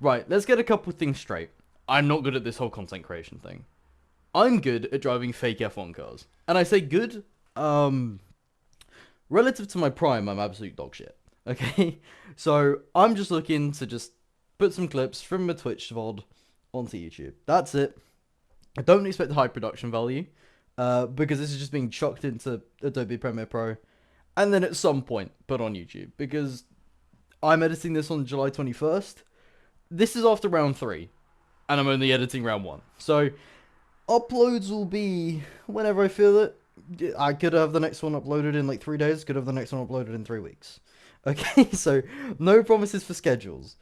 Right, let's get a couple things straight. I'm not good at this whole content creation thing. I'm good at driving fake F1 cars. And I say good, um, relative to my prime, I'm absolute dog shit. Okay? So I'm just looking to just put some clips from my Twitch VOD onto YouTube. That's it. I don't expect high production value, because this is just being chucked into Adobe Premiere Pro, and then at some point put on YouTube, because I'm editing this on July 21st. This is after round 3, and I'm only editing round 1. So uploads will be whenever I feel it. I could have the next one uploaded in like 3 days, could have the next one uploaded in 3 weeks. Okay, so no promises for schedules.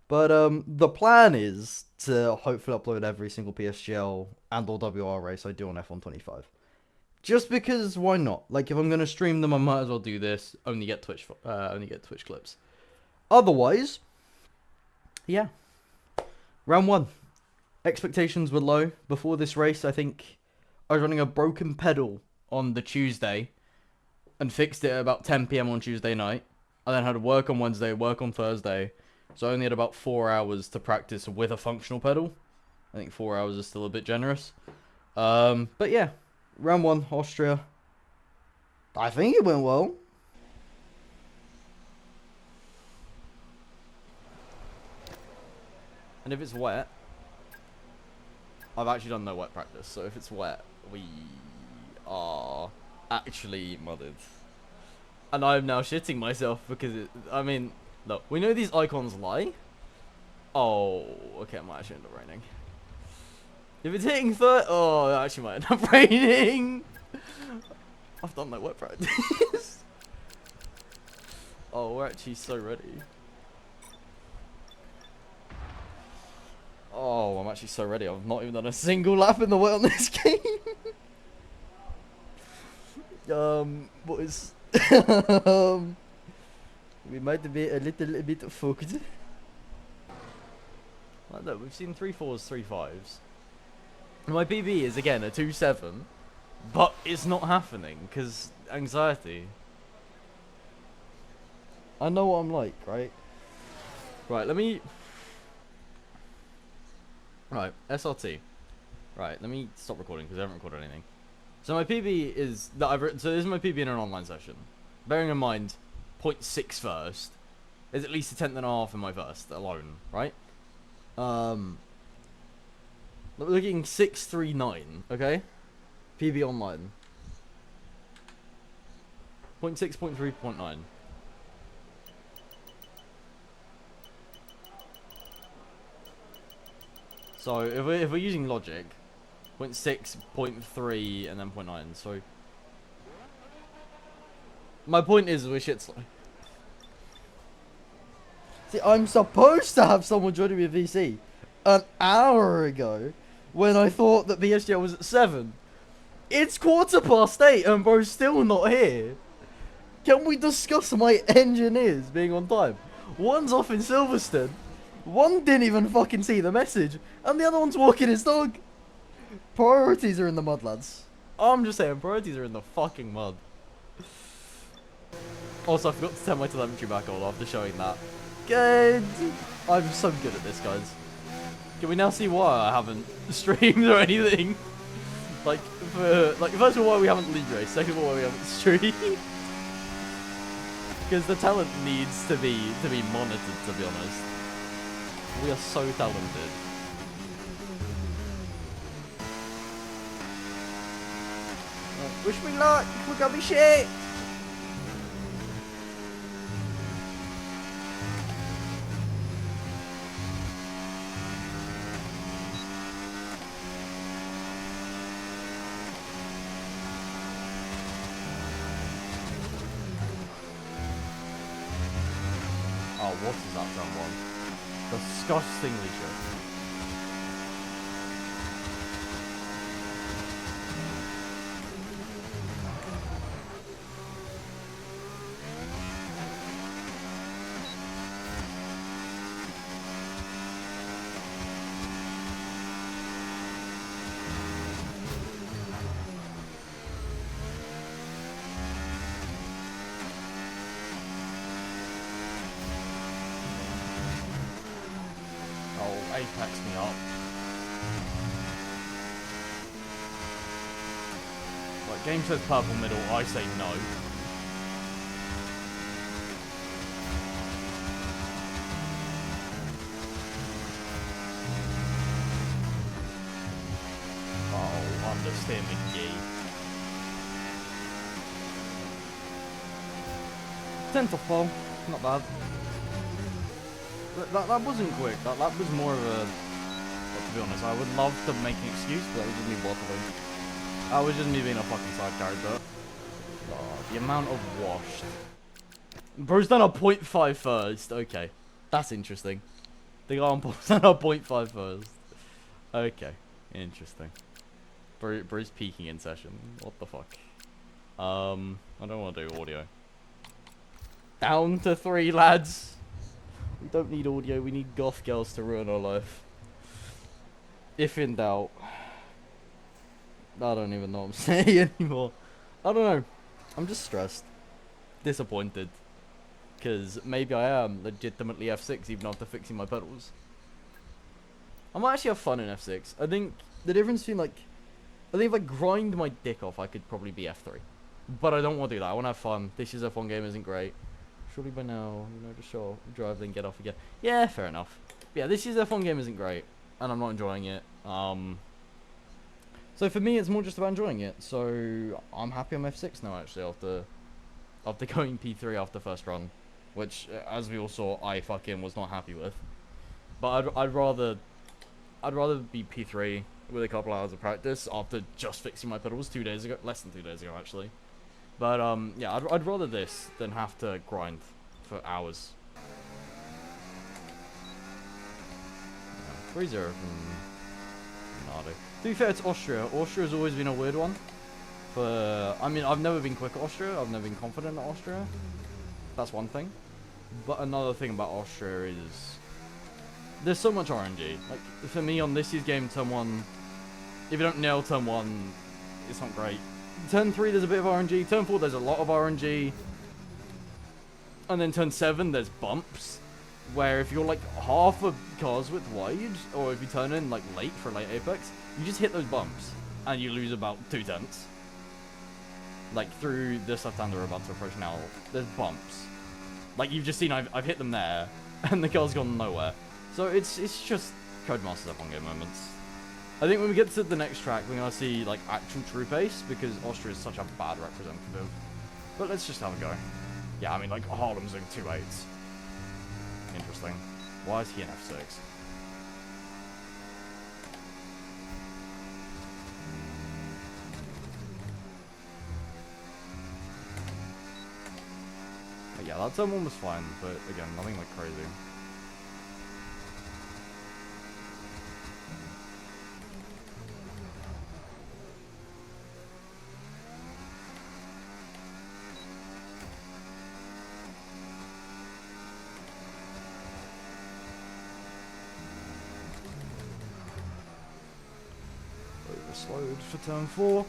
But the plan is to hopefully upload every single PSGL and or WR race I do on F125. Just because why not? Like if I'm gonna stream them, I might as well do this. Only get Twitch clips. Otherwise, yeah. Round 1. Expectations were low before this race. I think I was running a broken pedal on the Tuesday and fixed it at about 10 p.m. on Tuesday night. I then had to work on Wednesday, work on Thursday. So I only had about 4 hours to practice with a functional pedal. I think 4 hours is still a bit generous. But yeah, round 1, Austria. I think it went well. And if it's wet, I've actually done no wet practice. So if it's wet, we are actually mudded. And I'm now shitting myself because I mean, look, we know these icons lie. Oh, okay, it might actually end up raining. If it's hitting 30, oh, it actually might end up raining. I've done no wet practice. Oh, we're actually so ready. Oh, I'm actually so ready. I've not even done a single lap in the wet on this game. Boys. We might be a little bit fucked. Like, look, we've seen 3.4s, 3.5s. My PB is again a 2.7, but it's not happening because anxiety. I know what I'm like, right? Right, let me. Right, SRT. Right, let me stop recording because I haven't recorded anything. So my PB is that I've written. So this is my PB in an online session. Bearing in mind, 0.6 first is at least a tenth and a half in my first alone, right? Looking 639, okay? PB online. 0.6, 0.3, 0.9. So if we're using logic, 0.6, 0.3, and then 0.9. So my point is we're shit slow. See, I'm supposed to have someone joining me at VC an hour ago when I thought that PSGL was at 7. It's 8:15 and bro's still not here. Can we discuss my engineers being on time? One's off in Silverstone. One didn't even fucking see the message. And the other one's walking his dog. Priorities are in the mud, lads. I'm just saying, priorities are in the fucking mud. Also, I forgot to turn my telemetry back on after showing that. Good. I'm so good at this, guys. Can we now see why I haven't streamed or anything? Like, first of all, why we haven't league raced. Second of all, why we haven't streamed. Because the talent needs to be monitored, to be honest. We are so talented. Wish me luck. We're gonna be shit. Oh, what is that someone? Disgustingly shit. apex me up. Like, game says purple middle, I say no. Oh, understeer McGee. 10th off pole, not bad. That wasn't quick. That was more of a... Well, to be honest, I would love to make an excuse, but that was just me waffling. That was just me being a fucking side character. Oh, the amount of washed. Bro's done a 0.5 first. Okay. That's interesting. The guy on pole's done a 0.5 first. Okay. Interesting. Bro's peaking in session. What the fuck? I don't want to do audio. Down to 3, lads. We don't need audio, we need goth girls to ruin our life. If in doubt. I don't even know what I'm saying anymore. I don't know. I'm just stressed. Disappointed. Because maybe I am legitimately F6 even after fixing my pedals. I might actually have fun in F6. I think the difference between like... I think if I grind my dick off, I could probably be F3. But I don't want to do that. I want to have fun. This year's F1 game isn't great. Surely by now, you know, just show drive then get off again. Yeah, fair enough. But yeah, this year's F1 game isn't great, and I'm not enjoying it. So for me, it's more just about enjoying it. So I'm happy I'm F6 now, actually, after going P3 after first run, which, as we all saw, I fucking was not happy with. But I'd rather be P3 with a couple hours of practice after just fixing my pedals 2 days ago, less than 2 days ago, actually. But, yeah, I'd rather this than have to grind for hours. 3-0 from Nardo. To be fair, it's Austria. Austria's always been a weird one. I mean, I've never been quick at Austria. I've never been confident at Austria. That's one thing. But another thing about Austria is... there's so much RNG. Like, for me, on this year's game, turn 1... if you don't nail turn 1, it's not great. Turn 3, there's a bit of RNG. Turn 4, there's a lot of RNG. And then turn 7, there's bumps. Where if you're like half a car's width wide, or if you turn in like late for a late apex, you just hit those bumps. And you lose about 2/10. Like through this left-hander we're about to approach now, there's bumps. Like you've just seen, I've hit them there, and the car's gone nowhere. So it's just Codemasters F1 game moments. I think when we get to the next track, we're going to see, like, actual true pace, because Austria is such a bad representative. But let's just have a go. Yeah, I mean, like, Harlem's doing 2.8. Interesting. Why is he in F6? But yeah, that turn 1 was fine, but again, nothing, like, crazy. Slowed for turn 4,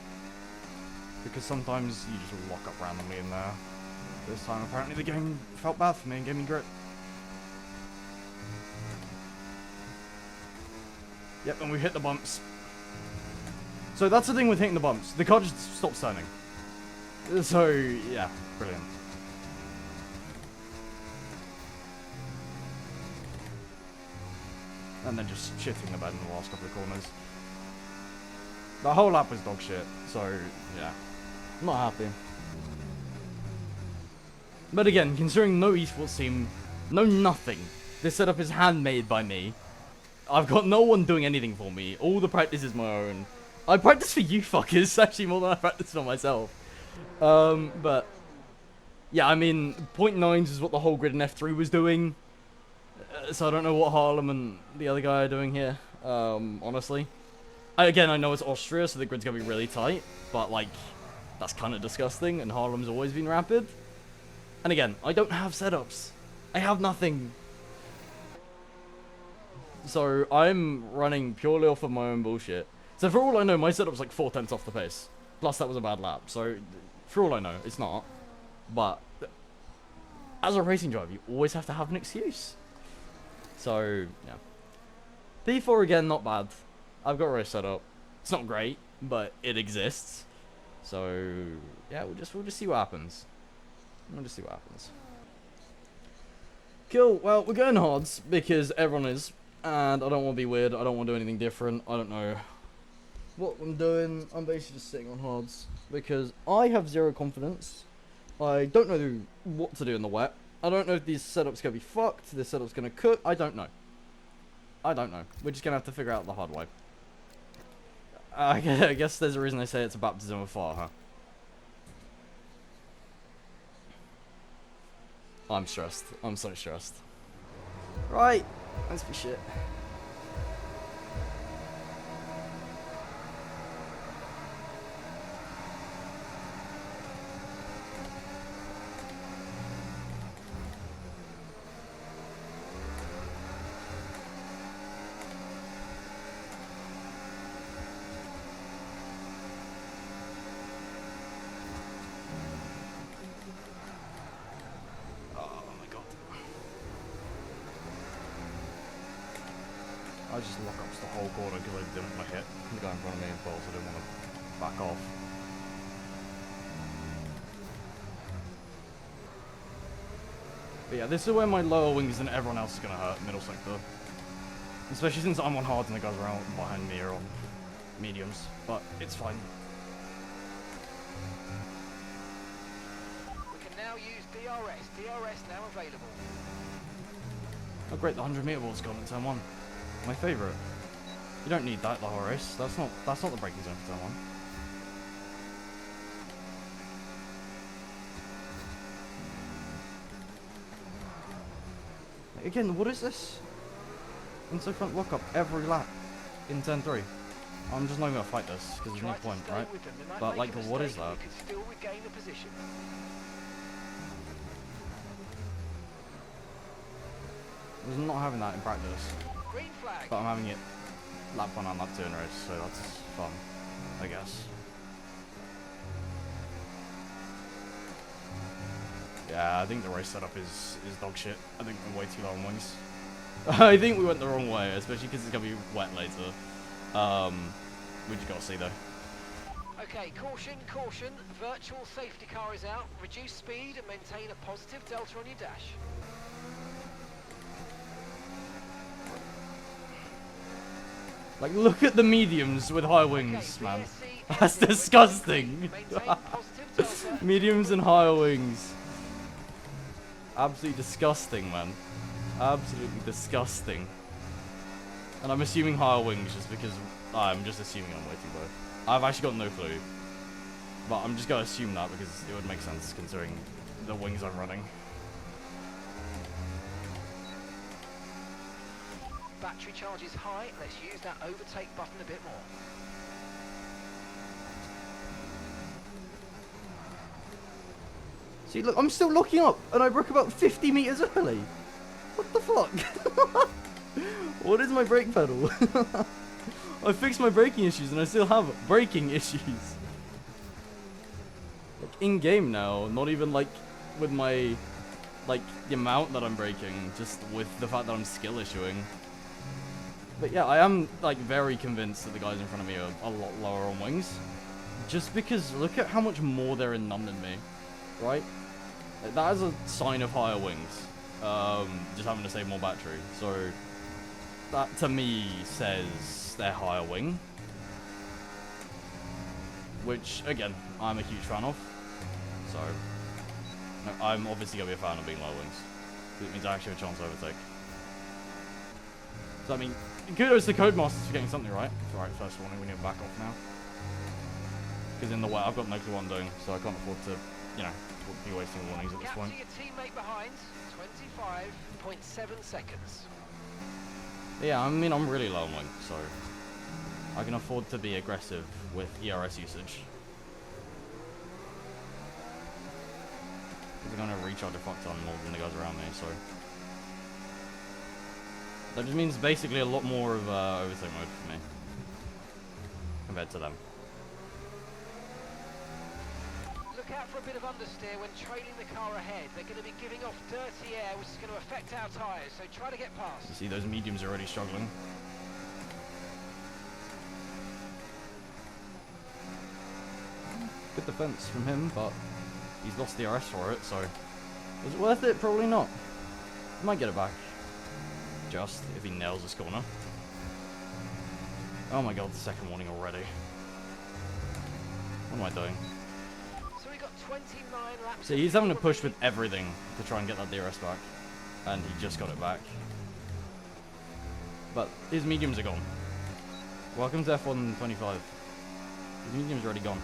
because sometimes you just lock up randomly in there. This time apparently the game felt bad for me and gave me grit. Yep, and we hit the bumps. So that's the thing with hitting the bumps, the car just stops turning. So yeah, brilliant. And then just shitting the bed in the last couple of corners. The whole lap was dog shit, so yeah, not happy. But again, considering no esports team, no nothing, this setup is handmade by me. I've got no one doing anything for me. All the practice is my own. I practice for you fuckers, actually more than I practice for myself. But yeah, I mean, 0.9s is what the whole grid in F3 was doing. So I don't know what Harlem and the other guy are doing here, honestly. Again, I know it's Austria, so the grid's gonna be really tight, but, like, that's kind of disgusting, and Harlem's always been rapid. And again, I don't have setups. I have nothing. So, I'm running purely off of my own bullshit. So, for all I know, my setup's like 4/10 off the pace. Plus, that was a bad lap, so, for all I know, it's not. But, as a racing driver, you always have to have an excuse. So, yeah. P4 again, not bad. I've got race set up. It's not great, but it exists. So yeah, we'll just see what happens. We'll just see what happens. Cool. Well, we're going hards because everyone is, and I don't want to be weird. I don't want to do anything different. I don't know what I'm doing. I'm basically just sitting on hards because I have zero confidence. I don't know what to do in the wet. I don't know if these setups gonna be fucked. This setup's gonna cook. I don't know. I don't know. We're just gonna have to figure out the hard way. I guess there's a reason they say it's a baptism of fire, huh? I'm stressed. I'm so stressed. Right. Let's be shit. I just lock up the whole corner because I didn't want to hit the guy in front of me as well, so I didn't want to back off. But yeah, this is where my lower wings and everyone else is going to hurt, middle sector. Especially since I'm on hards and the guys around behind me are on mediums, but it's fine. We can now use DRS. DRS now available. Oh great, the 100-meter wall's gone in turn 1. My favourite. You don't need that the whole race. That's not the braking zone for turn 1. Again, what is this? Inside front lockup every lap in turn 3. I'm just not even gonna fight this because there's no point, right? But like, what is that? I was not having that in practice, but I'm having it lap 1 and lap 2 in race, so that's fun, I guess. Yeah, I think the race setup is dog shit. I think we're way too low on wings. I think we went the wrong way, especially because it's gonna be wet later. We just gotta see though. Okay, caution, caution. Virtual safety car is out. Reduce speed and maintain a positive delta on your dash. Like, look at the mediums with high wings, man. That's disgusting. Mediums and higher wings. Absolutely disgusting, man. Absolutely disgusting. And I'm assuming higher wings just because I'm just assuming I'm way too low. I've actually got no clue. But I'm just going to assume that because it would make sense considering the wings I'm running. Battery charge is high. Let's use that overtake button a bit more. See, look, I'm still locking up, and I broke about 50 meters early. What the fuck? What is my brake pedal? I fixed my braking issues, and I still have braking issues. Like, in game now, not even like with my, like, the amount that I'm braking, just with the fact that I'm skill issuing. But yeah, I am, like, very convinced that the guys in front of me are a lot lower on wings. Just because, look at how much more they're in none than me, right? Like, that is a sign of higher wings. Just having to save more battery. So, that to me says they're higher wing. Which, again, I'm a huge fan of. So, I'm obviously going to be a fan of being low wings. It means I actually have a chance to overtake. So, I mean, kudos to Codemasters for getting something right. Alright, first warning, we need to back off now. Because in the way, I've got no clue what I'm doing, so I can't afford to, you know, be wasting warnings at this point. Capture your teammate behind, 25.7 seconds. Yeah, I mean, I'm really low on wing, so I can afford to be aggressive with ERS usage. Because I'm going to recharge a fuck ton more than the guys around me, so that just means basically a lot more of overtake mode for me compared to them. Look out for a bit of understeer when trailing the car ahead. They're going to be giving off dirty air, which is going to affect our tyres, so try to get past. You see those mediums are already struggling. Good defense from him, but he's lost the RS for it, so... Is it worth it? Probably not. Might get it back. Just, if he nails this corner. Oh my god, the second warning already. What am I doing? So we got 29 laps. So he's having to push with everything to try and get that DRS back. And he just got it back. But his mediums are gone. Welcome to F1 25. His medium's already gone.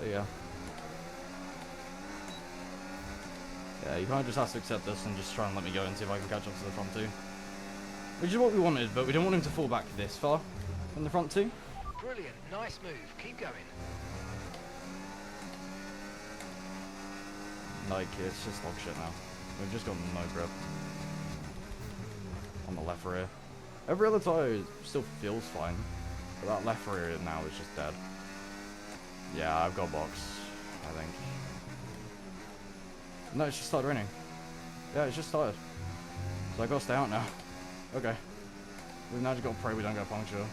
So yeah. Yeah, you kind of just have to accept this and just try and let me go and see if I can catch up to the front two. Which is what we wanted, but we don't want him to fall back this far from the front two. Brilliant, nice move. Keep going. Like, it's just dog shit now. We've just got no grip on the left rear. Every other tyre still feels fine, but that left rear now is just dead. Yeah, I've got box, I think. No, it's just started raining. Yeah, it's just started. So I gotta stay out now. Okay. We've now just got to pray we don't get a puncture.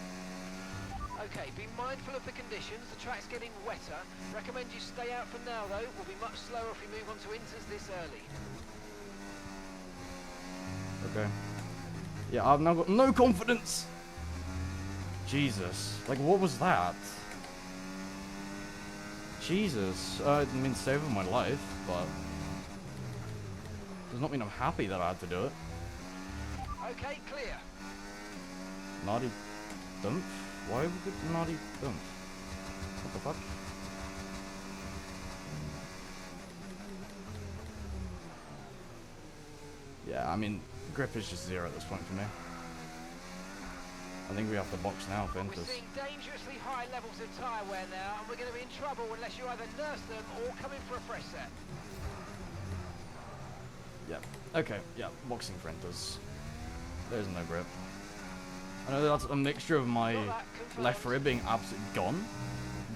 Okay, be mindful of the conditions. The track's getting wetter. Recommend you stay out for now, though. We'll be much slower if we move on to inters this early. Okay. Yeah, I've now got no confidence. Jesus. Like, what was that? Jesus. I mean, saving my life, but... does not mean I'm happy that I had to do it. Okay, clear. Naughty dump? Why would it naughty dump? What the fuck? Yeah, I mean, grip is just zero at this point for me. I think we have to box now for We're inters. seeing dangerously high levels of tyre wear now, and we're going to be in trouble unless you either nurse them or come in for a fresh set. Yeah. Okay, yeah, boxing for inters. There's no grip. I know that's a mixture of my left rear being absolutely gone,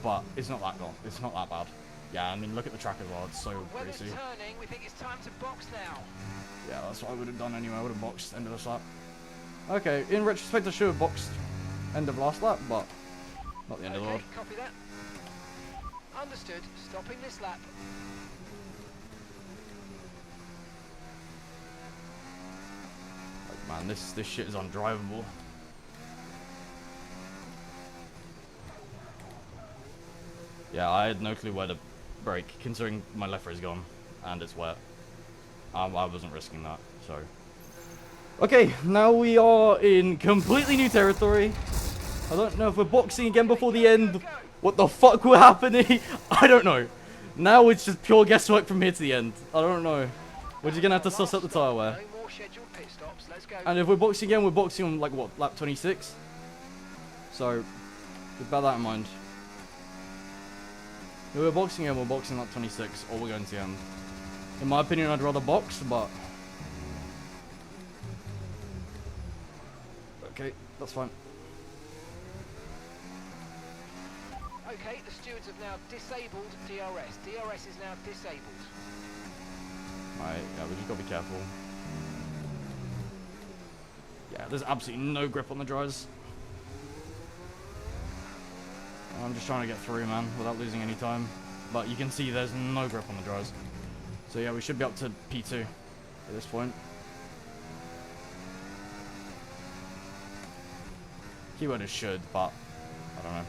but it's not that gone. It's not that bad. Yeah, I mean, look at the track as well. It's so Weather's greasy. turning. We think it's time to box now. Yeah, that's what I would have done anyway. I would have boxed end of the lap. Okay, in retrospect, I should have boxed end of last lap, but not the end of the world. Copy that. Understood. Stopping this lap. Like, man, this shit is undrivable. Yeah, I had no clue where to brake, considering my left rear is gone and it's wet. I wasn't risking that, so. Okay, now we are in completely new territory. I don't know if we're boxing again before the end. What the fuck will happen? I don't know. Now it's just pure guesswork from here to the end. I don't know. We're just gonna have to suss up the tyre wear. No more scheduled pit stops. Let's go. And if we're boxing again, we're boxing on like what, lap 26? So, just bear that in mind. If we're boxing again, we're boxing lap 26, or we're going to the end. In my opinion, I'd rather box, but... okay, that's fine. Okay, the stewards have now disabled DRS. DRS is now disabled. Right, yeah, we just gotta be careful. Yeah, there's absolutely no grip on the dries. I'm just trying to get through, man, without losing any time. But you can see there's no grip on the dries. So yeah, we should be up to P2 at this point. Keyword is should, but I don't know.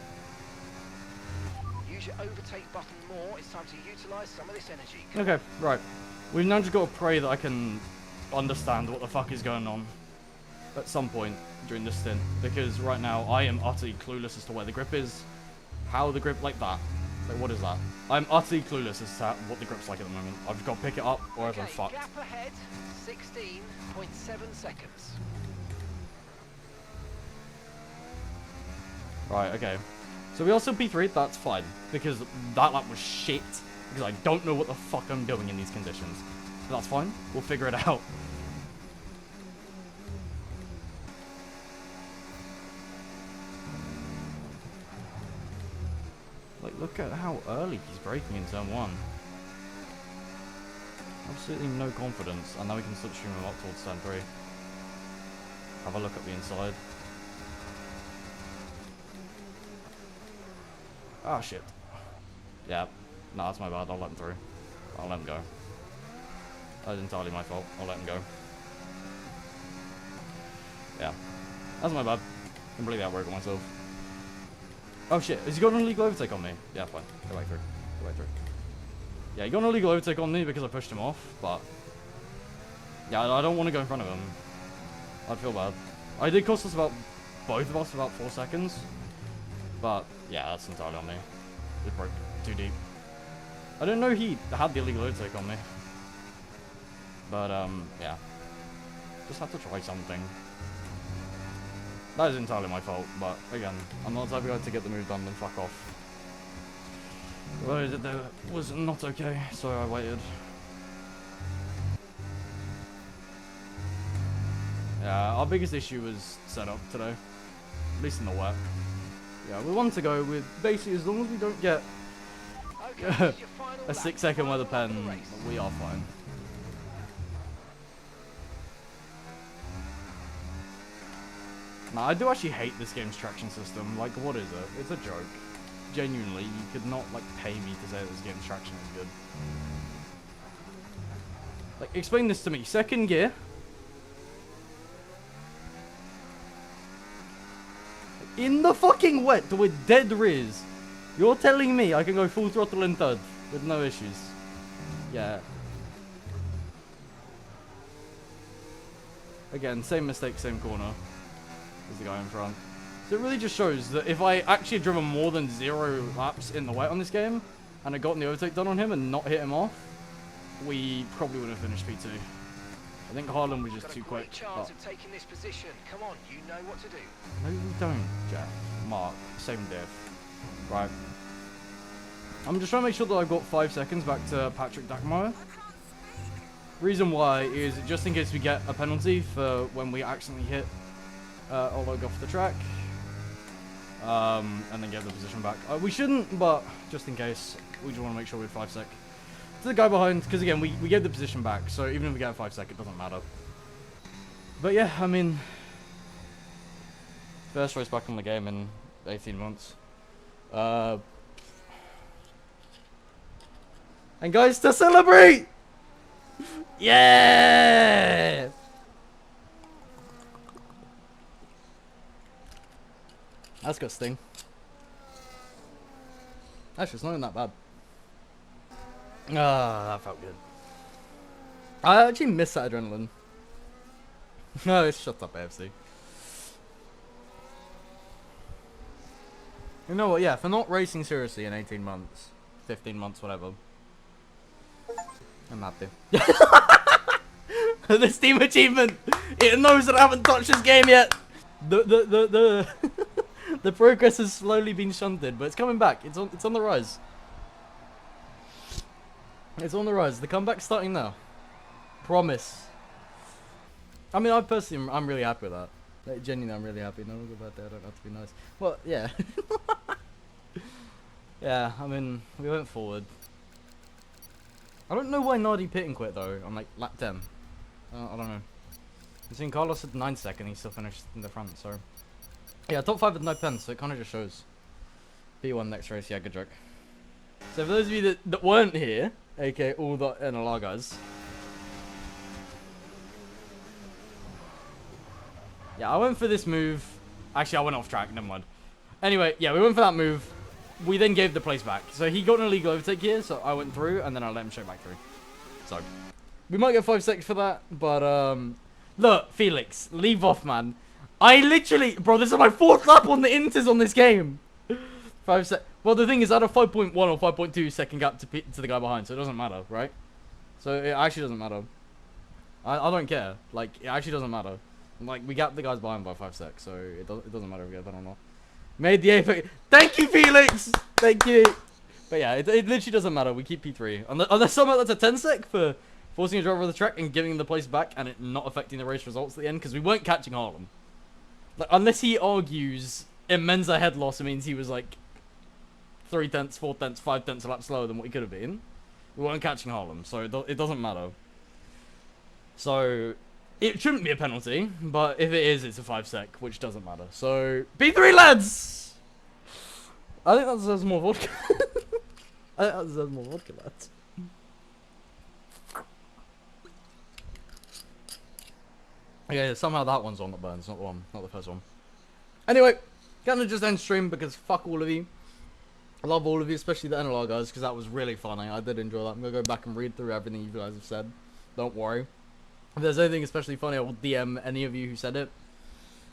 Use your overtake button more. It's time to utilise some of this energy. Okay, right. We've now just got to pray that I can understand what the fuck is going on at some point during this stint. Because right now, I am utterly clueless as to where the grip is. How the grip, like that. Like, what is that? I'm utterly clueless as to what the grip's like at the moment. I've just got to pick it up, or else I'm fucked. Gap ahead, 16.7 seconds. Right, okay. So we also P3, that's fine. Because that lap was shit. Because I don't know what the fuck I'm doing in these conditions. But that's fine. We'll figure it out. Like, look at how early he's braking in turn 1. Absolutely no confidence. And now we can start streaming him up towards turn 3. Have a look at the inside. Ah, shit. Yeah. No, that's my bad. I'll let him through. I'll let him go. That is entirely my fault. I'll let him go. Yeah. That's my bad. Completely outworked myself. Oh shit, has he got an illegal overtake on me? Yeah, fine. Go back through. Go back through. Yeah, he got an illegal overtake on me because I pushed him off, but... Yeah, I don't want to go in front of him. I'd feel bad. I did cost us about... both of us about 4 seconds. But, yeah, that's entirely on me. It broke too deep. I didn't know he had the illegal overtake on me. But, yeah. Just had to try something. That is entirely my fault, but again, I'm not the type of guy to get the move done and fuck off. What I did there was not okay, so I waited. Yeah, our biggest issue was setup today. At least in the wet. Yeah, we want to go with basically as long as we don't get a 6-second weather pen, we are fine. Nah, I do actually hate this game's traction system. Like, what is it? It's a joke. Genuinely, you could not, like, pay me to say this game's traction is good. Like, explain this to me. Second gear. In the fucking wet with dead rears. You're telling me I can go full throttle in third with no issues. Yeah. Again, same mistake, same corner. Is the guy in front. So it really just shows that if I actually had driven more than 0 laps in the wet on this game, and I gotten the overtake done on him and not hit him off, we probably would have finished P2. I think Harlan was just too quick. Chance of taking this position. Come on, you know what to do. No, you don't, Jeff. Mark, same diff. Right. I'm just trying to make sure that I've got 5 seconds back to Patrick Dackmeyer. Reason why is just in case we get a penalty for when we accidentally hit Oleg off the track, and then get the position back. We shouldn't, but just in case, we just want to make sure we're 5 sec to the guy behind, because again, we gave the position back, so even if we get a 5 sec, it doesn't matter. But yeah, I mean, first race back in the game in 18 months. And guys, to celebrate! Yeah! That's got sting. Actually, it's not even that bad. Ah, that felt good. I actually miss that adrenaline. No, shut up, AFC. You know what, yeah, for not racing seriously in 18 months, 15 months, whatever, I'm happy. The Steam achievement! It knows that I haven't touched this game yet! The progress has slowly been shunted, but it's coming back. It's on the rise. It's on the rise. The comeback's starting now. Promise. I mean, I'm really happy with that. Like, genuinely, I'm really happy. No one's about that. I don't have to be nice. Well, yeah. Yeah, I mean, we went forward. I don't know why Nardi pit and quit though. I'm like lap 10. I don't know. I've seen Carlos at 9 seconds. He still finished in the front. So yeah, top 5 with no pens. So it kind of just shows. P1 next race. Yeah, good joke. So for those of you that weren't here, aka all the NLR guys. Yeah, I went for this move. Actually, I went off track. Never mind. Anyway, yeah, we went for that move. We then gave the place back. So he got an illegal overtake here, so I went through, and then I let him straight back through. So, we might get 5 seconds for that, but, look, Felix, leave off, man. I literally, bro, this is my 4th lap on the Inters on this game. 5 sec. Well, the thing is, I had a 5.1 or 5.2 second gap to the guy behind, so it doesn't matter, right? So, it actually doesn't matter. I don't care. Like, it actually doesn't matter. Like, we got the guys behind by 5 seconds, so it doesn't matter if we get that or not. Made the apex. Thank you, Felix! Thank you! But yeah, it literally doesn't matter. We keep P3. Unless somehow that's a 10 sec for forcing a driver off the track and giving the place back and it not affecting the race results at the end, because we weren't catching Harlem. Like, unless he argues Immensa head loss, it means he was like 3 tenths, 4 tenths, 5 tenths a lap slower than what he could have been. We weren't catching Harlem, so it doesn't matter. So, it shouldn't be a penalty, but if it is, it's a 5 sec, which doesn't matter. So, B3 lads! I think that deserves more vodka. I think that deserves more vodka, lads. Okay, somehow that one's on that burns, not the one, not the first one. Anyway, gonna just end stream because fuck all of you. I love all of you, especially the NLR guys, because that was really funny. I did enjoy that. I'm gonna go back and read through everything you guys have said. Don't worry. If there's anything especially funny, I will DM any of you who said it.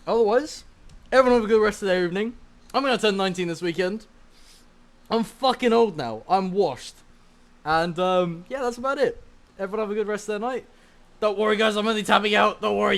Otherwise, everyone have a good rest of their evening. I'm gonna turn 19 this weekend. I'm fucking old now. I'm washed. And, yeah, that's about it. Everyone have a good rest of their night. Don't worry, guys. I'm only tapping out. Don't worry.